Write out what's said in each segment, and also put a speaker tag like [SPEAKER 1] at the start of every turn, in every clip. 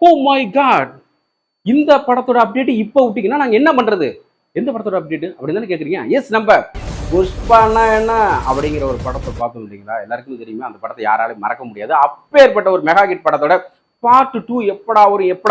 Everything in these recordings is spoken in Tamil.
[SPEAKER 1] ஓ மை காட், இந்த படத்தோட அப்டேட் இப்போ விட்டீங்கன்னா நாங்கள் என்ன பண்ணுறது? எந்த படத்தோட அப்டேட் அப்படின்னு தானே கேட்குறீங்க? எஸ், நம்ம புஷ்பானா என்ன அப்படிங்கிற ஒரு படத்தை பார்த்தோம் இல்லைங்களா? எல்லாருக்கும் தெரியுமா, அந்த படத்தை யாராலையும் மறக்க முடியாது. அப்பேற்பட்ட ஒரு மெகா ஹிட் படத்தோட பார்ட் 2 எப்படா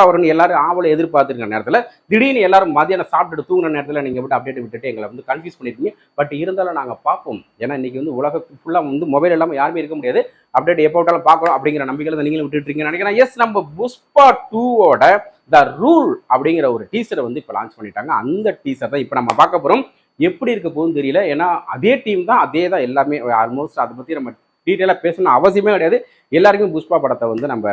[SPEAKER 1] வரும்னு எல்லாரும் ஆவலை எதிர்பார்த்துருக்க நேரத்தில் திடீர்னு எல்லாரும் மதியானம் சாப்பிட்டுட்டு தூங்குற நேரத்தில் நீங்கள் விட்டு அப்டேட் விட்டுட்டு எங்களை வந்து கன்ஃபியூஸ் பண்ணிருக்கீங்க. பட் இருந்தாலும் நாங்கள் பார்ப்போம். ஏன்னா இன்னைக்கு வந்து உலகம் ஃபுல்லாக வந்து மொபைல் இல்லாமல் யாருமே இருக்க முடியாது. அப்டேட் எப்போ விட்டாலும் பார்க்கணும் அப்படிங்கிற நம்பிக்கையில் நீங்களும் விட்டுட்டுருக்கீங்கன்னு நினைக்கிறேன். எஸ், நம்ம புஷ்பா 2ஓட த ரூல் அப்படிங்கிற ஒரு டீசரை வந்து இப்போ லான்ச் பண்ணிட்டாங்க. அந்த டீசர் தான் இப்போ நம்ம பார்க்க போகிறோம். எப்படி இருக்க போகுதுன்னு தெரியல. ஏன்னா அதே டீம் தான், அதே தான் எல்லாமே. ஆல்மோஸ்ட் அதை பற்றி நம்ம டீட்டெயிலாக பேசணும் அவசியமே கிடையாது. எல்லாருக்குமே புஷ்பா படத்தை வந்து நம்ம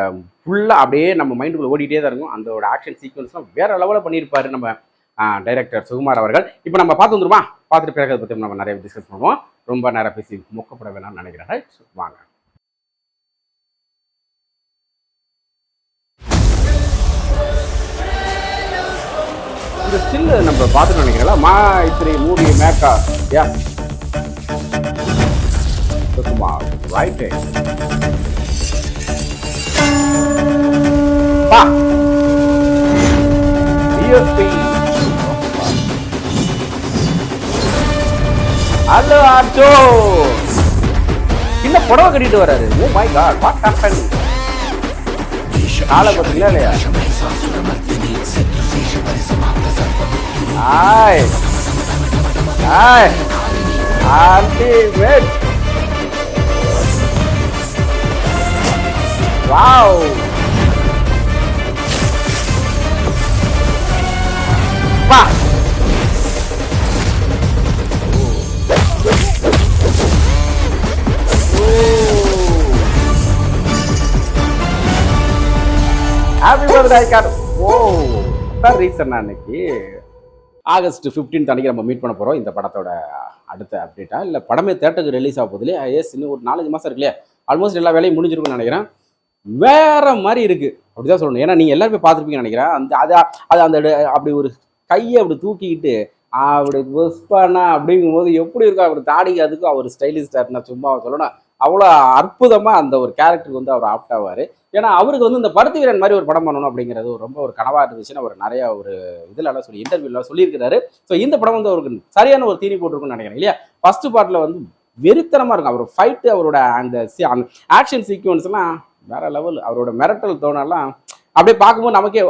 [SPEAKER 1] ஃபுல்லாக அப்படியே நம்ம மைண்டுக்குள்ள ஓடிட்டே தான் இருக்கும். அந்த ஒரு ஆக்ஷன் சீக்வன்ஸ்லாம் வேற லெவலில் பண்ணியிருப்பாரு நம்ம டைரக்டர் சுகுமார் அவர்கள். இப்போ நம்ம பார்த்து வந்துருமா? பார்த்துட்டு பிறகு அதை பற்றி நம்ம நிறைய டிஸ்கஸ் பண்ணுவோம். ரொம்ப நேரம் பேசி மொக்கப்பட வேணாம்னு நினைக்கிறேன். வாங்க. இந்த ஸ்டில் நம்ம பார்த்துட்டு நினைக்கிறோம். மைத்ரி மூவி மேக்கா சுகுமார் ரைட். ஹலோ ஆட்டோ, என்ன புடவை கட்டிட்டு வராரு? Oh my god, what happen? காலை பார்த்தீங்களா இல்லையா? Hi hi ultimate. வாவ், பா ஹாப்பி பர்த்டே கார்டு. ஓ, அதான் ரீசன். அன்னைக்கு ஆகஸ்ட் 15 அன்னைக்கு நம்ம மீட் பண்ண போகிறோம். இந்த படத்தோட அடுத்த அப்டேட்டா இல்லை படமே தேட்டருக்கு ரிலீஸ் ஆக போகுது இல்லையா? எஸ், இன்னும் ஒரு 4 மாதம் இருக்கு இல்லையா? ஆல்மோஸ்ட் எல்லா வேலையும் முடிஞ்சிருக்குன்னு நினைக்கிறேன். வேற மாதிரி இருக்கு அப்படிதான் சொல்லணும். ஏன்னா நீங்கள் எல்லாருமே பார்த்துருப்பீங்கன்னு நினைக்கிறேன். அந்த அப்படி ஒரு கையை அப்படி தூக்கிக்கிட்டு அப்படி புஷ்பானா அப்படிங்கும்போது எப்படி இருக்கும் அவர் தாடிக்கு, அதுக்கும் அவர் ஸ்டைலிஸ்டாக சும்மா சொல்லணும். அவ்வளோ அற்புதமாக அந்த ஒரு கேரக்டருக்கு வந்து அவர் ஆப்ட் ஆவார். ஏன்னா அவருக்கு வந்து இந்த பருத்தி வீரன் மாதிரி ஒரு படம் பண்ணணும் அப்படிங்கிறது ரொம்ப ஒரு கனவாக இருந்துச்சுன்னு அவர் நிறைய ஒரு இதிலெல்லாம் சொல்லி இன்டர்வியூலாம் சொல்லியிருக்கிறாரு. ஸோ இந்த படம் வந்து அவருக்கு சரியான ஒரு தீனி போட்டிருக்குன்னு நினைக்கிறேன் இல்லையா? ஃபர்ஸ்ட் பார்ட்டில் வந்து வெறித்தனமாக இருக்கும் அவர் ஃபைட்டு, அவரோட அந்த ஆக்ஷன் சீக்வன்ஸ்லாம் வேற லெவல். அவரோட மிரட்டல் தோணெல்லாம் அப்படியே பார்க்கும்போது நமக்கே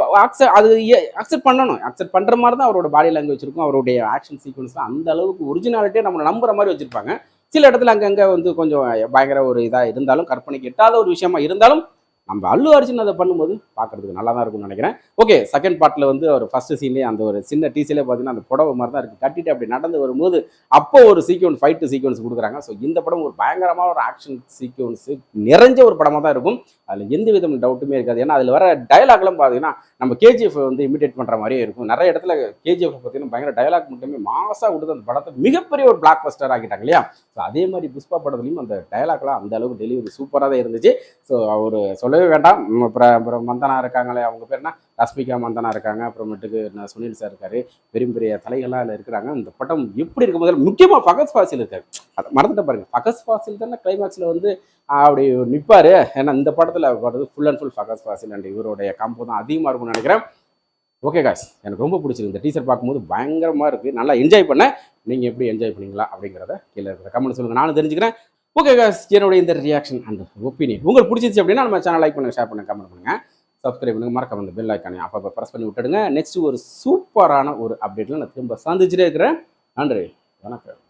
[SPEAKER 1] அக்செப்ட் பண்ணணும். அக்செப்ட் பண்ணுற மாதிரி தான் அவரோட பாடி லாங்குவேஜ் இருக்கும். அவருடைய ஆக்ஷன் சீக்வன்ஸ்லாம் அந்த அளவுக்கு ஒரிஜினாலிட்டியே நம்ம நம்புற மாதிரி வச்சிருப்பாங்க. சில இடத்துல அங்கங்கே வந்து கொஞ்சம் பயங்கர ஒரு இதாக இருந்தாலும், கற்பனைக்கு எட்டாத ஒரு விஷயமா இருந்தாலும், நம்ம அல்லு அர்ஜுன் அதை பண்ணும்போது பார்க்கறதுக்கு நல்லா தான் இருக்கும்னு நினைக்கிறேன். ஓகே, செகண்ட் பார்ட்டில் வந்து ஒரு ஃபர்ஸ்ட் சீன்லேயே அந்த ஒரு சின்ன டீசர்லேயே பார்த்தீங்கன்னா அந்த புடவை மாதிரி தான் இருக்குது. கட்டிட்டு அப்படி நடந்து வரும்போது அப்போ ஒரு ஃபைட்டு சீக்வன்ஸ் கொடுக்குறாங்க. ஸோ இந்த படம் ஒரு பயங்கரமாக ஒரு ஆக்ஷன் சீக்வன்ஸு நிறைஞ்ச ஒரு படமாக தான் இருக்கும். அதில் எந்த விதம் டவுட்டுமே இருக்காது. ஏன்னா அதில் வர டயலாக்லாம் பார்த்தீங்கன்னா நம்ம கேஜிஎஃப் வந்து இமிடேட் பண்ணுற மாதிரியே இருக்கும். நிறைய இடத்துல கேஜிஎஃப் பார்த்தீங்கன்னா பயங்கர டயலாக் மட்டுமே மாசாக கொடுத்து அந்த படத்தை மிகப்பெரிய ஒரு பிளாக் பஸ்டர் ஆகிட்டாங்க இல்லையா? ஸோ அதே மாதிரி புஷ்பா படத்துலையும் அந்த டயலாக்லாம் அந்த அளவுக்கு டெலிவரி சூப்பராக தான் இருந்துச்சு. ஸோ அவர் சொல்லவே வேண்டாம். அப்புறம் மந்தனா இருக்காங்களே, அவங்க பேர்னா ரஷ்மிகா மந்தனா இருக்காங்க. அப்புறமேட்டுக்கு சுனில் சார் இருக்காரு. பெரிய பெரிய தலைகள்லாம் அதில் இருக்கிறாங்க. இந்த படம் எப்படி இருக்கும் போது முக்கியமாக ஃபகத் ஃபாசில் இருக்காரு. அதை மறந்துட்ட பாருங்க. ஃபகத் ஃபாசில் தானே கிளைமேக்ஸில் வந்து அப்படி நிற்பாரு. ஏன்னா இந்த படத்தில் வருது full and full Fahadh Faasil and இவருடைய காம்போ தான் அதிகமாக இருக்கும்னு நினைக்கிறேன். ஓகே காய்ஸ், எனக்கு ரொம்ப பிடிச்சிருக்கு. இந்த டீசர் பார்க்கும்போது பயங்கரமாக இருக்குது. நல்லா என்ஜாய் பண்ணேன். நீங்கள் எப்படி என்ஜாய் பண்ணீங்களா அப்படிங்கிறத கீழே இருக்கிற கமெண்ட் சொல்லுங்கள், நானும் தெரிஞ்சுக்கிறேன். ஓகே காய்ஸ், என்னுடைய இந்த ரியாக்ஷன் அண்ட் ஒப்பீனியன் உங்களுக்கு பிடிச்சிருச்சு அப்படின்னா நம்ம சேனல் லைக் பண்ணுங்கள், ஷேர் பண்ணுங்கள், கமெண்ட் பண்ணுங்கள், சப்ஸ்கிரைப் பண்ணுங்கள், மறக்காம அந்த பெல் ஐக்கானே அப்போ ப்ரெஸ் பண்ணி விட்டுடுங்க. நெக்ஸ்ட் ஒரு சூப்பரான ஒரு அப்டேட்டில் நான் திரும்ப சந்திச்சுட்டே இருக்கிறேன். நன்றி, வணக்கம்.